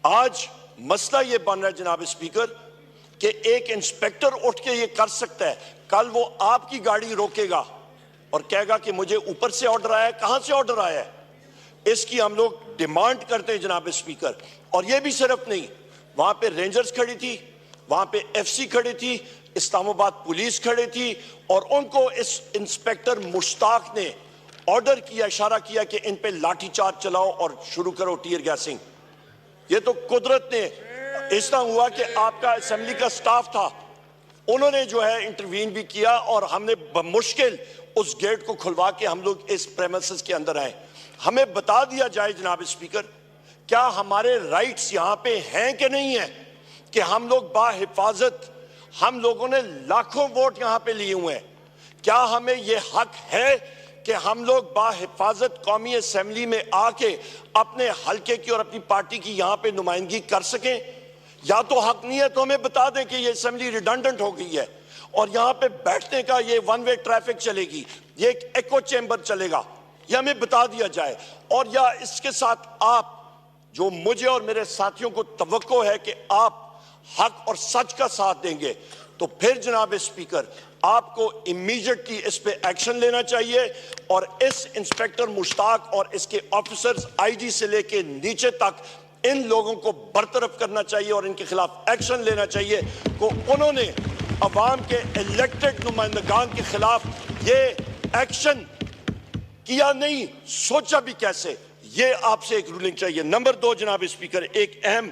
आज मसला ये बन रहा है जनाब स्पीकर कि एक इंस्पेक्टर उठ के ये कर सकता है, कल वो आपकी गाड़ी रोकेगा और कहेगा कि मुझे ऊपर से ऑर्डर आया है। कहां से ऑर्डर आया है, इसकी हम लोग डिमांड करते हैं जनाब स्पीकर। और ये भी सिर्फ नहीं, वहां पे रेंजर्स खड़ी थी, वहां पे एफसी खड़ी थी, इस्लामाबाद पुलिस खड़ी थी और उनको इस इंस्पेक्टर मुश्ताक ने ऑर्डर किया, इशारा किया कि इन पे लाठीचार्ज चलाओ और शुरू करो टीयर गैसिंग। ये तो कुदरत ने, इस तरह हुआ कि आपका असेंबली का स्टाफ था, उन्होंने जो है इंटरवीन भी किया और हमने बमुश्किल उस गेट को खुलवा के हम लोग इस प्रेमिसेस के अंदर आए। हमें बता दिया जाए जनाब स्पीकर, क्या हमारे राइट्स यहां पे हैं कि नहीं है कि हम लोग बाहिफाजत, हम लोगों ने लाखों वोट यहां पे लिए हुए हैं, क्या हमें यह हक है कि हम लोग बाहिफाजत कौमी असेंबली में आके अपने हल्के की और अपनी पार्टी की यहां पे नुमाइंदगी कर सकें? या तो हक नहीं है तो हमें बता दें कि ये असेंबली रिडंडेंट हो गई है और यहां पे बैठने का ये वन वे ट्रैफिक चलेगी, ये एक एको चेंबर चलेगा, ये हमें बता दिया जाए। और या इसके साथ आप, जो मुझे और मेरे साथियों को तवक्को है कि आप हक और सच का साथ देंगे, तो फिर जनाब स्पीकर आपको इमीडिएटली इस पे एक्शन लेना चाहिए और इस इंस्पेक्टर मुश्ताक और इसके ऑफिसर्स आईजी से लेके नीचे तक इन लोगों को बरतरफ करना चाहिए और इनके खिलाफ एक्शन लेना चाहिए। को उन्होंने अवाम के इलेक्टेड नुमाइंदगान के खिलाफ ये एक्शन किया नहीं, सोचा भी कैसे, ये आपसे एक रूलिंग चाहिए। नंबर 2 जनाब स्पीकर, एक अहम,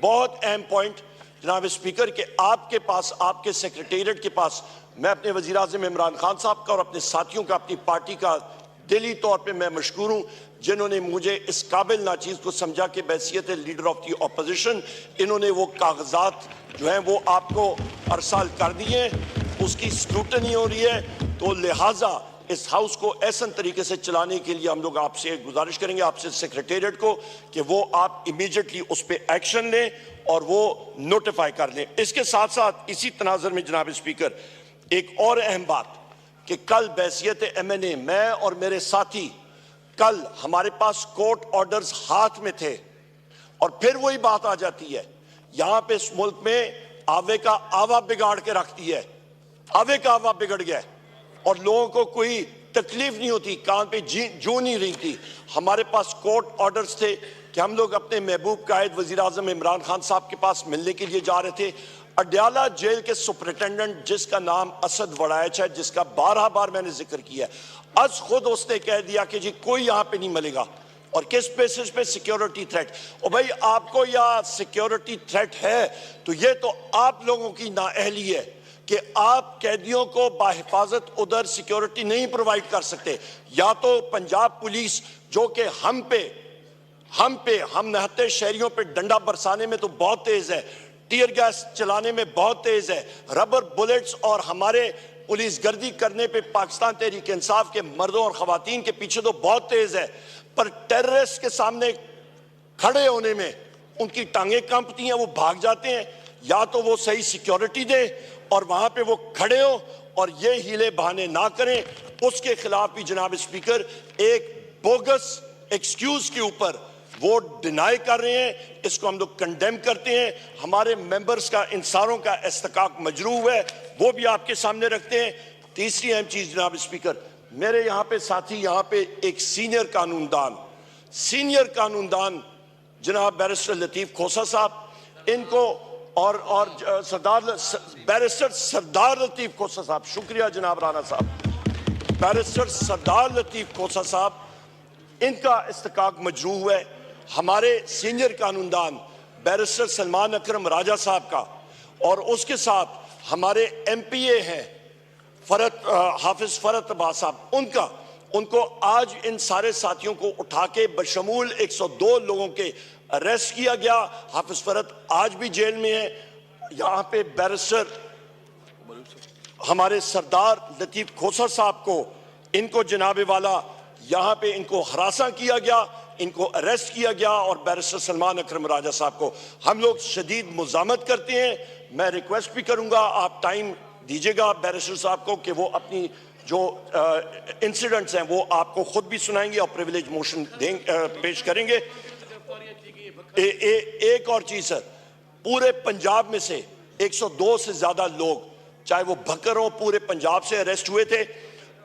बहुत अहम पॉइंट जनाब स्पीकर, कि आपके पास, आपके सेक्रेटेरिएट के पास, मैं अपने वज़ीर आज़म इमरान खान साहब का और अपने साथियों का, अपनी पार्टी का दिली तौर पे मैं मशकूर हूँ, जिन्होंने मुझे इस काबिल नाचीज़ को समझा कि बैसियत लीडर ऑफ दी अपोजिशन इन्होंने वो कागजात जो हैं वो आपको अरसाल कर दिए, उसकी स्क्रूटनी हो रही है। तो लिहाजा इस हाउस को ऐसा तरीके से चलाने के लिए हम लोग आपसे गुजारिश करेंगे, आपसे सेक्रेटेरिएट को, कि वो आप इमीडिएटली उस पर एक्शन लें और वो नोटिफाई कर लें। इसके साथ साथ इसी तनाज़ुर में जनाब स्पीकर एक और अहम बात, कि कल बैसियत MNA मैं और मेरे साथी, कल हमारे पास कोर्ट ऑर्डर्स हाथ में थे और फिर वही बात आ जाती है, यहां पे इस मुल्क में आवे का आवा बिगाड़ के रखती है, आवे का आवा बिगड़ गया और लोगों को कोई तकलीफ नहीं होती, कान पे जू नहीं रही थी। हमारे पास कोर्ट ऑर्डर्स थे कि हम लोग अपने महबूब कायद वज़ीर आज़म इमरान खान साहब के पास मिलने के लिए जा रहे थे। अडयाला जेल के सुपरिटेंडेंट, जिसका नाम असद वड़ायच है, जिसका 12 बार मैंने जिक्र किया, आज खुद उसने कह दिया कि जी कोई यहाँ पे नहीं मिलेगा। और किस बेसिस पे? Security threat. और भाई आपको या सिक्योरिटी थ्रेट है तो ये तो आप लोगों की नाअहली है कि आप कैदियों को बाहिफाजत उधर सिक्योरिटी नहीं प्रोवाइड कर सकते। या तो पंजाब पुलिस, जो कि हम नहते शहरियों पे डंडा बरसाने में तो बहुत तेज है, टीयर गैस चलाने में बहुत तेज है, रबर बुलेट्स और हमारे पुलिस गर्दी करने पे पाकिस्तान तहरीक इंसाफ के मर्दों और खवातीन के पीछे तो बहुत तेज है, पर टेररिस्ट के सामने खड़े होने में उनकी टांगें कांपती हैं, वो भाग जाते हैं। या तो वो सही सिक्योरिटी दे और वहां पे वो खड़े हो और ये हीले बहाने ना करें। उसके खिलाफ भी जनाब स्पीकर एक बोगस एक्सक्यूज के ऊपर वो डिनाई कर रहे हैं, इसको हम लोग कंडेम करते हैं। हमारे मेंबर्स का, इन सारों का इस्तिकाक मजरूब है, वो भी आपके सामने रखते हैं। तीसरी अहम चीज जनाब स्पीकर, मेरे यहाँ पे साथी, यहाँ पे एक सीनियर कानूनदान जनाब बैरिस्टर लतीफ खोसा साहब, इनको और बैरिस्टर सरदार लतीफ खोसा साहब, शुक्रिया जनाब राना साहब, बैरिस्टर सरदार लतीफ खोसा साहब, इनका इस्तिकाक मजरूह है। हमारे सीनियर कानूनदान बैरिस्टर सलमान अकरम राजा साहब का, और उसके साथ हमारे MPA हैं हाफिज फरत अब्बास साहब, उनको आज इन सारे साथियों को उठा के बशमूल 102 लोगों के अरेस्ट किया गया। हाफिज फरत आज भी जेल में है। यहाँ पे बैरिस्टर हमारे सरदार लतीफ खोसा साहब को, इनको जनाबे वाला यहाँ पे इनको हरासा किया गया, इनको अरेस्ट किया गया, और बैरिस्टर सलमान अकरम राजा साहब को हम लोग शदीद मुज़ामत करते हैं। मैं रिक्वेस्ट भी करूंगा, आप टाइम दीजिएगा बैरिस्टर साहब को कि वो अपनी जो इंसिडेंट्स हैं वो आपको खुद भी सुनाएंगे और प्रिविलेज मोशन पेश करेंगे। एक और चीज सर, पूरे पंजाब में से 102 से ज्यादा लोग, चाहे वो भक्कर हो, पूरे पंजाब से अरेस्ट हुए थे।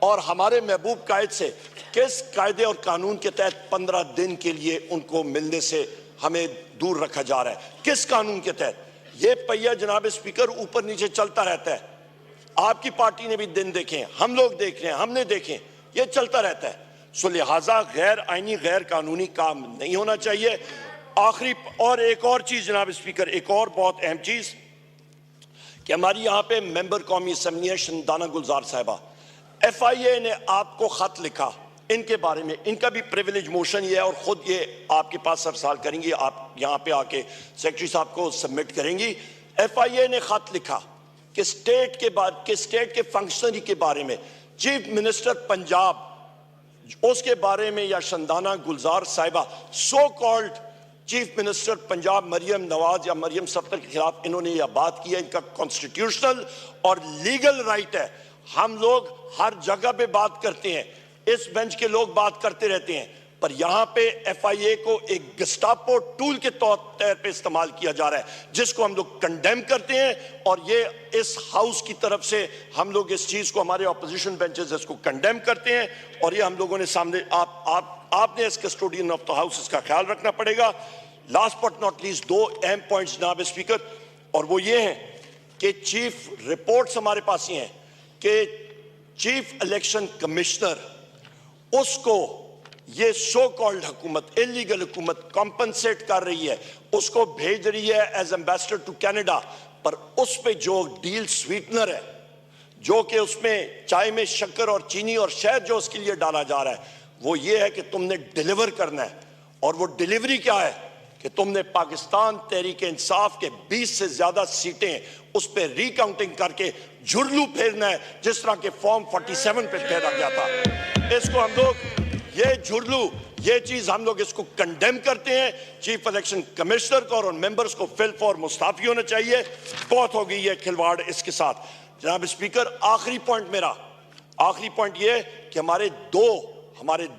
और हमारे महबूब कायद से किस कायदे और कानून के तहत 15 दिन के लिए उनको मिलने से हमें दूर रखा जा रहा है? किस कानून के तहत? ये पहिया जनाब स्पीकर ऊपर नीचे चलता रहता है। आपकी पार्टी ने भी दिन देखे, हम लोग देख रहे हैं, हमने देखे, ये चलता रहता है। सो लिहाजा गैर आईनी गैर कानूनी काम नहीं होना चाहिए। आखिरी और एक और चीज जनाब स्पीकर, एक और बहुत अहम चीज कि हमारी यहां पे मेंबर कौमी असम्बली है शंदाना गुलजार साहिबा, FIA ने आपको खत लिखा इनके बारे में, इनका भी प्रिविलेज मोशन ये है और खुद ये आपके पास सरसाल करेंगी, आप यहां पे आके सेक्रेटरी साहब को सबमिट करेंगी। FIA ने खत लिखा कि स्टेट के फंक्शनरी के बारे में, चीफ मिनिस्टर पंजाब उसके बारे में, या शंदाना गुलजार साहिबा so called chief minister Punjab Maryam Nawaz या मरियम सफ्तर के खिलाफ इन्होंने यह बात की है। इनका कॉन्स्टिट्यूशनल और लीगल राइट है। हम लोग हर जगह पे बात करते हैं, इस बेंच के लोग बात करते रहते हैं, पर यहां पे FIA को एक गस्टापो टूल के तौर पे इस्तेमाल किया जा रहा है, जिसको हम लोग कंडेम करते हैं। और ये इस हाउस की तरफ से हम लोग इस चीज को, हमारे ऑपोजिशन बेंचेस इसको कंडेम करते हैं। और ये हम लोगों ने सामने आपने as custodian of the house इसका ख्याल रखना पड़ेगा। लास्ट बट नॉट लीस्ट, दो अहम पॉइंट्स जनाब स्पीकर, और वो ये हैं कि चीफ रिपोर्ट्स हमारे पास ही हैं कि चीफ इलेक्शन कमिश्नर उसको ये सो कॉल्ड हुकूमत, इलीगल हुकूमत कॉम्पनसेट कर रही है, उसको भेज रही है एज एम्बेसडर टू कनाडा। पर उस पे जो डील स्वीटनर है, जो कि उसमें चाय में शक्कर और चीनी और शहद जो उसके लिए डाला जा रहा है, वो ये है कि तुमने डिलीवर करना है। और वो डिलीवरी क्या है कि तुमने पाकिस्तान तहरीक इंसाफ के 20 से ज्यादा सीटें उस पर रिकाउंटिंग करके झुरलू फेरना है, जिस तरह के फॉर्म 47 पे फेरा गया था। इसको हम लोग, ये झुरलू, ये चीज हम लोग इसको कंडेम करते हैं। चीफ इलेक्शन कमिश्नर को और मेंबर्स को फिल फॉर मुस्ताफी होना चाहिए। बहुत हो गई ये खिलवाड़ इसके साथ। जनाब स्पीकर, आखिरी पॉइंट ये कि हमारे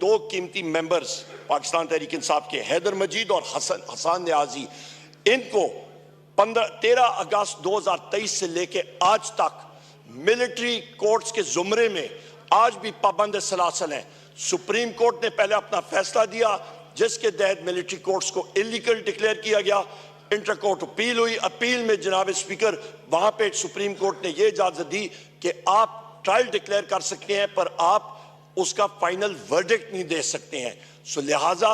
दो कीमती मेंबर्स पाकिस्तान तहरीक इंसाफ के, हैदर मजीद और हसन न्याजी, इनको 13 अगस्त 2023 से लेके आज तक मिलिट्री कोर्ट्स के जुमरे में आज भी पाबंद सलासल हैं। सुप्रीम कोर्ट ने पहले अपना फैसला दिया जिसके तहत मिलिट्री कोर्ट्स को इलीगल डिक्लेयर किया गया। इंटर कोर्ट अपील हुई, अपील में जनाब स्पीकर वहां पे सुप्रीम कोर्ट ने यह इजाजत दी कि आप ट्रायल डिक्लेयर कर सकते हैं, पर आप उसका फाइनल वर्डिक्ट नहीं दे सकते हैं। सो लिहाजा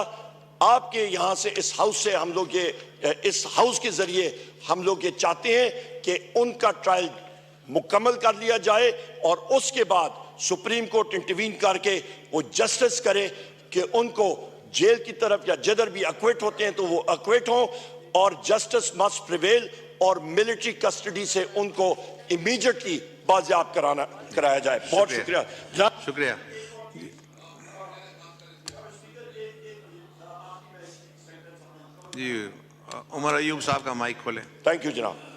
आपके यहां से, इस हाउस से हम लोग इस हाउस के जरिए हम लोग ये चाहते हैं कि उनका ट्रायल मुकम्मल कर लिया जाए और उसके बाद सुप्रीम कोर्ट इंटरवीन करके वो जस्टिस करे कि उनको जेल की तरफ या जिधर भी अक्विट होते हैं तो वो अक्विट हों, और जस्टिस मस्ट प्रिवेल और मिलिट्री कस्टडी से उनको इमीडिएटली बाजियाब कराया जाए। बहुत शुक्रिया। जी, उमर अयूब साहब का माइक खोलें। थैंक यू जनाब।